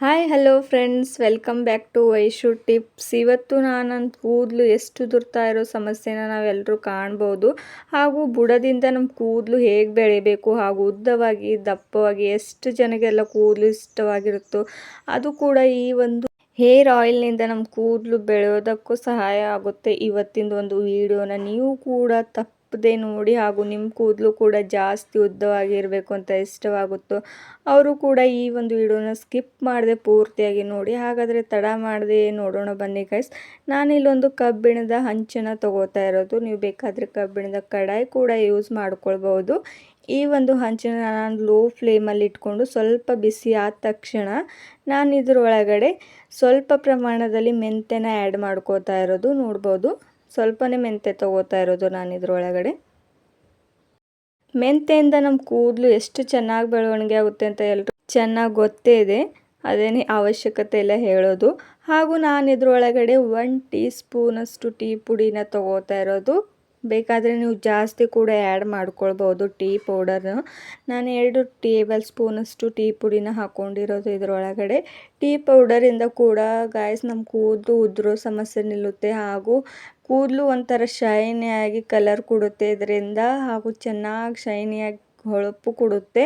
Hi hello friends, welcome back to Vaishu tips. ಇವತ್ತು ನಾನು ನನ್ನ ಕೂದಲು ಎಷ್ಟು ಉದುರ್ತಾ ಇರೋ ಸಮಸ್ಯೆನ ನಾವೆಲ್ಲರೂ ಕಾಣ್ಬೋದು. ಹಾಗೂ ಬುಡದಿಂದ ನಮ್ಮ ಕೂದಲು ಹೇಗೆ ಬೆಳಿಬೇಕು ಹಾಗೂ ಉದ್ದವಾಗಿ ದಪ್ಪವಾಗಿ ಎಷ್ಟು ಜನಗೆಲ್ಲ ಕೂದಲು ಇಷ್ಟವಾಗಿರುತ್ತೋ ಅದು ಕೂಡ ಈ ಒಂದು ಹೇರ್ ಆಯಿಲ್ನಿಂದ ನಮ್ಮ ಕೂದಲು ಬೆಳೆಯೋದಕ್ಕೂ ಸಹಾಯ ಆಗುತ್ತೆ. ಇವತ್ತಿಂದ ಒಂದು ವಿಡಿಯೋನ ನೀವು ಕೂಡ ತಪ್ಪದೆ ನೋಡಿ ಹಾಗೂ ನಿಮ್ಮ ಕೂದಲು ಕೂಡ ಜಾಸ್ತಿ ಉದ್ದವಾಗಿರಬೇಕು ಅಂತ ಇಷ್ಟವಾಗುತ್ತೋ ಅವರು ಕೂಡ ಈ ಒಂದು ವಿಡಿಯೋನ ಸ್ಕಿಪ್ ಮಾಡದೆ ಪೂರ್ತಿಯಾಗಿ ನೋಡಿ. ಹಾಗಾದರೆ ತಡ ಮಾಡದೆ ನೋಡೋಣ ಬನ್ನಿ ಗೈಸ್. ನಾನಿಲ್ಲೊಂದು ಕಬ್ಬಿಣದ ಹಂಚನ್ನು ತಗೋತಾ ಇರೋದು. ನೀವು ಬೇಕಾದರೆ ಕಬ್ಬಿಣದ ಕಡಾಯಿ ಕೂಡ ಯೂಸ್ ಮಾಡ್ಕೊಳ್ಬೋದು. ಈ ಒಂದು ಹಂಚನ್ನು ನಾನು ಲೋ ಫ್ಲೇಮಲ್ಲಿ ಇಟ್ಕೊಂಡು ಸ್ವಲ್ಪ ಬಿಸಿ ಆದ ತಕ್ಷಣ ನಾನು ಇದರೊಳಗಡೆ ಸ್ವಲ್ಪ ಪ್ರಮಾಣದಲ್ಲಿ ಮೆಂತ್ಯನ ಆ್ಯಡ್ ಮಾಡ್ಕೋತಾ ಇರೋದು. ನೋಡ್ಬೋದು, ಸ್ವಲ್ಪನೇ ಮೆಂತ್ಯ ತಗೋತಾ ಇರೋದು ನಾನು ಇದರೊಳಗಡೆ. ಮೆಂತ್ಯೆಯಿಂದ ನಮ್ಮ ಕೂದಲು ಎಷ್ಟು ಚೆನ್ನಾಗಿ ಬೆಳವಣಿಗೆ ಆಗುತ್ತೆ ಅಂತ ಎಲ್ಲರೂ ಚೆನ್ನಾಗಿ ಗೊತ್ತೇ ಇದೆ, ಅದೇನೇ ಅವಶ್ಯಕತೆ ಇಲ್ಲ ಹೇಳೋದು. ಹಾಗೂ ನಾನು ಇದರೊಳಗಡೆ 1 ಟೀ ಸ್ಪೂನಷ್ಟು ಟೀ ಪುಡಿನ ತಗೋತಾ ಇರೋದು. ಬೇಕಾದರೆ ನೀವು ಜಾಸ್ತಿ ಕೂಡ ಆ್ಯಡ್ ಮಾಡ್ಕೊಳ್ಬೋದು ಟೀ ಪೌಡರ್ನ. ನಾನು 2 ಟೇಬಲ್ ಸ್ಪೂನಷ್ಟು ಟೀ ಪುಡಿನ ಹಾಕ್ಕೊಂಡಿರೋದು ಇದರೊಳಗಡೆ. ಟೀ ಪೌಡರಿಂದ ಕೂಡ ಗಾಯ್ಸ್ ನಮ್ಮ ಕೂದಲು ಉದುರೋ ಸಮಸ್ಯೆ ನಿಲ್ಲುತ್ತೆ ಹಾಗೂ ಕೂದಲು ಒಂಥರ ಶೈನಿಯಾಗಿ ಕಲರ್ ಕೊಡುತ್ತೆ ಇದರಿಂದ, ಹಾಗೂ ಚೆನ್ನಾಗಿ ಶೈನಿಯಾಗಿ ಹೊಳಪು ಕೊಡುತ್ತೆ.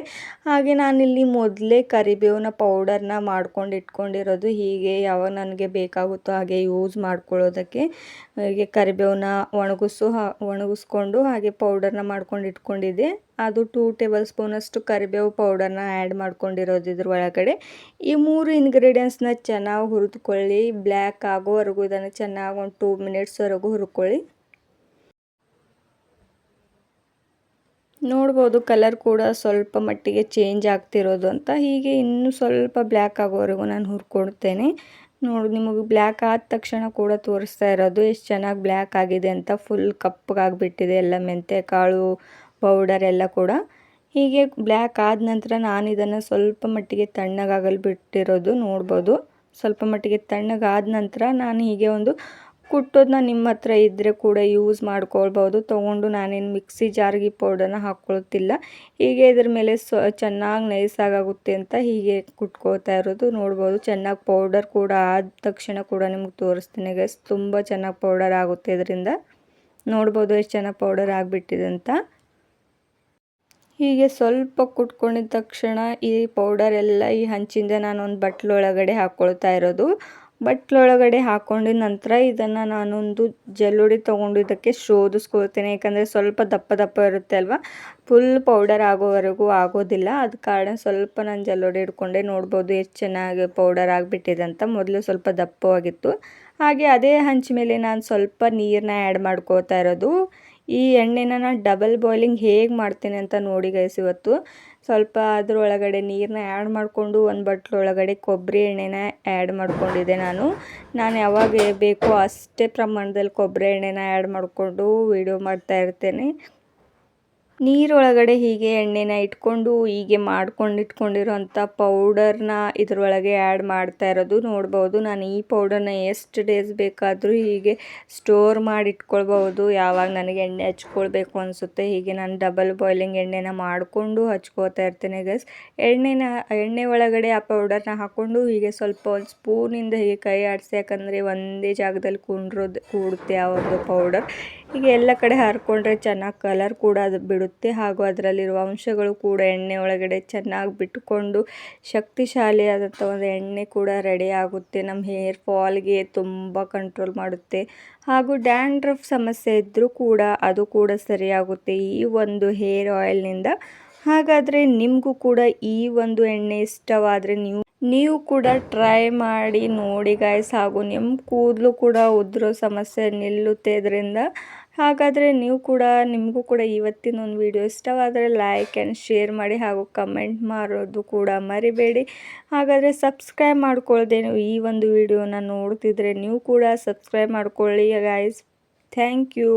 ಹಾಗೆ ನಾನಿಲ್ಲಿ ಮೊದಲೇ ಕರಿಬೇವಿನ ಪೌಡರ್ನ ಮಾಡ್ಕೊಂಡು ಇಟ್ಕೊಂಡಿರೋದು. ಹೀಗೆ ಯಾವಾಗ ನನಗೆ ಬೇಕಾಗುತ್ತೋ ಹಾಗೆ ಯೂಸ್ ಮಾಡ್ಕೊಳ್ಳೋದಕ್ಕೆ ಹೀಗೆ ಕರಿಬೇವನ್ನ ಒಣಗಿಸ್ಕೊಂಡು ಹಾಗೆ ಪೌಡರ್ನ ಮಾಡ್ಕೊಂಡು ಇಟ್ಕೊಂಡಿದ್ದೆ. ಅದು 2 ಟೇಬಲ್ ಸ್ಪೂನಷ್ಟು ಕರಿಬೇವು ಪೌಡರ್ನ ಆ್ಯಡ್ ಮಾಡ್ಕೊಂಡಿರೋದು ಇದ್ರೊಳಗಡೆ. ಈ 3 ಇಂಗ್ರೀಡಿಯೆಂಟ್ಸ್ನ ಚೆನ್ನಾಗಿ ಹುರಿದುಕೊಳ್ಳಿ. ಬ್ಲ್ಯಾಕ್ ಆಗೋವರೆಗೂ ಇದನ್ನು ಚೆನ್ನಾಗಿ ಒಂದು 2 ಮಿನಿಟ್ಸ್ವರೆಗೂ ಹುರ್ಕೊಳ್ಳಿ. ನೋಡ್ಬೋದು ಕಲರ್ ಕೂಡ ಸ್ವಲ್ಪ ಮಟ್ಟಿಗೆ ಚೇಂಜ್ ಆಗ್ತಿರೋದು ಅಂತ. ಹೀಗೆ ಇನ್ನೂ ಸ್ವಲ್ಪ ಬ್ಲ್ಯಾಕ್ ಆಗೋವರೆಗೂ ನಾನು ಹುರ್ಕೊಡ್ತೇನೆ. ನೋಡಿ, ನಿಮಗೆ ಬ್ಲ್ಯಾಕ್ ಆದ ತಕ್ಷಣ ಕೂಡ ತೋರಿಸ್ತಾ ಇರೋದು ಎಷ್ಟು ಚೆನ್ನಾಗಿ ಬ್ಲ್ಯಾಕ್ ಆಗಿದೆ ಅಂತ. ಫುಲ್ ಕಪ್ಪಗಾಗಿಬಿಟ್ಟಿದೆ ಎಲ್ಲ ಮೆಂತ್ಯ ಕಾಳು ಪೌಡರ್ ಎಲ್ಲ ಕೂಡ. ಹೀಗೆ ಬ್ಲ್ಯಾಕ್ ಆದ ನಂತರ ನಾನು ಇದನ್ನು ಸ್ವಲ್ಪ ಮಟ್ಟಿಗೆ ತಣ್ಣಗಾಗಲು ಬಿಟ್ಟಿರೋದು. ನೋಡ್ಬೋದು, ಸ್ವಲ್ಪ ಮಟ್ಟಿಗೆ ತಣ್ಣಗಾದ ನಂತರ ನಾನು ಹೀಗೆ ಒಂದು ಕುಟ್ಟೋದನ್ನ ನಿಮ್ಮ ಹತ್ರ ಇದ್ದರೆ ಕೂಡ ಯೂಸ್ ಮಾಡ್ಕೊಳ್ಬೋದು. ತೊಗೊಂಡು ನಾನೇನು ಮಿಕ್ಸಿ ಜಾರ್ಗೆ ಪೌಡರ್ನ ಹಾಕ್ಕೊಳ್ತಿಲ್ಲ. ಹೀಗೆ ಇದ್ರ ಮೇಲೆ ಚೆನ್ನಾಗಿ ನೈಸಾಗುತ್ತೆ ಅಂತ ಹೀಗೆ ಕುಟ್ಕೋತಾ ಇರೋದು. ನೋಡ್ಬೋದು, ಚೆನ್ನಾಗಿ ಪೌಡರ್ ಕೂಡ ಆದ ತಕ್ಷಣ ಕೂಡ ನಿಮ್ಗೆ ತೋರಿಸ್ತೀನಿ ಗೈಸ್. ತುಂಬ ಚೆನ್ನಾಗಿ ಪೌಡರ್ ಆಗುತ್ತೆ ಇದರಿಂದ. ನೋಡ್ಬೋದು ಎಷ್ಟು ಚೆನ್ನಾಗಿ ಪೌಡರ್ ಆಗಿಬಿಟ್ಟಿದೆ ಅಂತ. ಹೀಗೆ ಸ್ವಲ್ಪ ಕುಟ್ಕೊಂಡಿದ್ದ ತಕ್ಷಣ ಈ ಪೌಡರ್ ಎಲ್ಲ ಈ ಹಂಚಿಂದ ನಾನು ಒಂದು ಬಟ್ಲೊಳಗಡೆ ಹಾಕ್ಕೊಳ್ತಾ ಇರೋದು. ಬಟ್ಲೊಳಗಡೆ ಹಾಕ್ಕೊಂಡಿದ ನಂತರ ಇದನ್ನು ನಾನೊಂದು ಜಲ್ಲುಡಿ ತೊಗೊಂಡು ಇದಕ್ಕೆ ಶೋಧಿಸ್ಕೊಳ್ತೇನೆ. ಯಾಕಂದರೆ ಸ್ವಲ್ಪ ದಪ್ಪ ದಪ್ಪ ಇರುತ್ತೆ ಅಲ್ವಾ, ಫುಲ್ ಪೌಡರ್ ಆಗೋವರೆಗೂ ಆಗೋದಿಲ್ಲ. ಅದ ಕಾರಣ ಸ್ವಲ್ಪ ನಾನು ಜಲ್ಲುಡಿ ಹಿಡ್ಕೊಂಡೆ. ನೋಡ್ಬೋದು ಎಷ್ಟು ಚೆನ್ನಾಗಿ ಪೌಡರ್ ಆಗಿಬಿಟ್ಟಿದೆ ಅಂತ. ಮೊದಲು ಸ್ವಲ್ಪ ದಪ್ಪವಾಗಿತ್ತು. ಹಾಗೆ ಅದೇ ಹಂಚ ಮೇಲೆ ನಾನು ಸ್ವಲ್ಪ ನೀರನ್ನ ಆ್ಯಡ್ ಮಾಡ್ಕೋತಾ ಇರೋದು. ಈ ಎಣ್ಣೆನ ನಾನು ಡಬಲ್ ಬಾಯ್ಲಿಂಗ್ ಹೇಗೆ ಮಾಡ್ತೇನೆ ಅಂತ ನೋಡಿ ಗೈಸ್ ಇವತ್ತು. ಸ್ವಲ್ಪ ಅದರೊಳಗಡೆ ನೀರನ್ನ ಆ್ಯಡ್ ಮಾಡಿಕೊಂಡು ಒಂದು ಬಟ್ಲೊಳಗಡೆ ಕೊಬ್ಬರಿ ಎಣ್ಣೆನ ಆ್ಯಡ್ ಮಾಡ್ಕೊಂಡಿದ್ದೆ ನಾನು ಯಾವಾಗ ಬೇಕೋ ಅಷ್ಟೇ ಪ್ರಮಾಣದಲ್ಲಿ ಕೊಬ್ಬರಿ ಎಣ್ಣೆನ ಆ್ಯಡ್ ಮಾಡಿಕೊಂಡು ವಿಡಿಯೋ ಮಾಡ್ತಾ ಇರ್ತೇನೆ. ನೀರೊಳಗಡೆ ಹೀಗೆ ಎಣ್ಣೆನ ಇಟ್ಕೊಂಡು ಹೀಗೆ ಇಟ್ಕೊಂಡಿರೋಂಥ ಪೌಡರ್ನ ಇದರೊಳಗೆ ಆ್ಯಡ್ ಮಾಡ್ತಾ ಇರೋದು. ನೋಡ್ಬೋದು, ನಾನು ಈ ಪೌಡರ್ನ ಎಷ್ಟು ಡೇಸ್ ಬೇಕಾದರೂ ಹೀಗೆ ಸ್ಟೋರ್ ಮಾಡಿ ಇಟ್ಕೊಳ್ಬೋದು. ಯಾವಾಗ ನನಗೆ ಎಣ್ಣೆ ಹಚ್ಕೊಳ್ಬೇಕು ಅನಿಸುತ್ತೆ ಹೀಗೆ ನಾನು ಡಬಲ್ ಬಾಯ್ಲಿಂಗ್ ಎಣ್ಣೆನ ಮಾಡಿಕೊಂಡು ಹಚ್ಕೋತಾ ಇರ್ತೇನೆ ಗೈಸ್. ಎಣ್ಣೆ ಒಳಗಡೆ ಆ ಪೌಡರ್ನ ಹಾಕ್ಕೊಂಡು ಹೀಗೆ ಸ್ವಲ್ಪ ಒಂದು ಸ್ಪೂನಿಂದ ಹೀಗೆ ಕೈ ಆಡಿಸಿ, ಯಾಕಂದರೆ ಒಂದೇ ಜಾಗದಲ್ಲಿ ಕೂಡುತ್ತೆ ಆ ಒಂದು ಪೌಡರ್. ಹೀಗೆ ಎಲ್ಲ ಕಡೆ ಹರ್ಕೊಂಡ್ರೆ ಚೆನ್ನಾಗಿ ಕಲರ್ ಕೂಡ ಅದು ಬಿಡುತ್ತೆ. ಹಾಗೂ ಅದರಲ್ಲಿರುವ ಅಂಶಗಳು ಕೂಡ ಎಣ್ಣೆ ಒಳಗಡೆ ಚೆನ್ನಾಗಿ ಬಿಟ್ಟುಕೊಂಡು ಶಕ್ತಿಶಾಲಿಯಾದಂಥ ಒಂದು ಎಣ್ಣೆ ಕೂಡ ರೆಡಿ ಆಗುತ್ತೆ. ನಮ್ಮ ಹೇರ್ ಫಾಲ್ಗೆ ತುಂಬ ಕಂಟ್ರೋಲ್ ಮಾಡುತ್ತೆ. ಹಾಗೂ ಡ್ಯಾಂಡ್ರಫ್ ಸಮಸ್ಯೆ ಇದ್ದರೂ ಕೂಡ ಅದು ಕೂಡ ಸರಿಯಾಗುತ್ತೆ ಈ ಒಂದು ಹೇರ್ ಆಯಿಲ್ನಿಂದ. ಹಾಗಾದರೆ ನಿಮಗೂ ಕೂಡ ಈ ಒಂದು ಎಣ್ಣೆ ಇಷ್ಟವಾದರೆ ನೀವು ಕೂಡ ಟ್ರೈ ಮಾಡಿ ನೋಡಿ ಗಾಯ್ಸ್. ಹಾಗೂ ನಿಮ್ಮ ಕೂದಲು ಕೂಡ ಉದುರೋ ಸಮಸ್ಯೆ ನಿಲ್ಲುತ್ತೆ ಇದರಿಂದ. ಹಾಗಾದರೆ ನಿಮಗೂ ಕೂಡ ಇವತ್ತಿನ ಒಂದು ವಿಡಿಯೋ ಇಷ್ಟವಾದರೆ ಲೈಕ್ ಆ್ಯಂಡ್ ಶೇರ್ ಮಾಡಿ ಹಾಗೂ ಕಮೆಂಟ್ ಮಾಡೋದು ಕೂಡ ಮರಿಬೇಡಿ. ಹಾಗಾದರೆ ಸಬ್ಸ್ಕ್ರೈಬ್ ಮಾಡ್ಕೊಳ್ದೆ ಈ ಒಂದು ವಿಡಿಯೋನ ನೋಡ್ತಿದ್ರೆ ನೀವು ಕೂಡ ಸಬ್ಸ್ಕ್ರೈಬ್ ಮಾಡ್ಕೊಳ್ಳಿ ಗಾಯ್ಸ್. Thank you.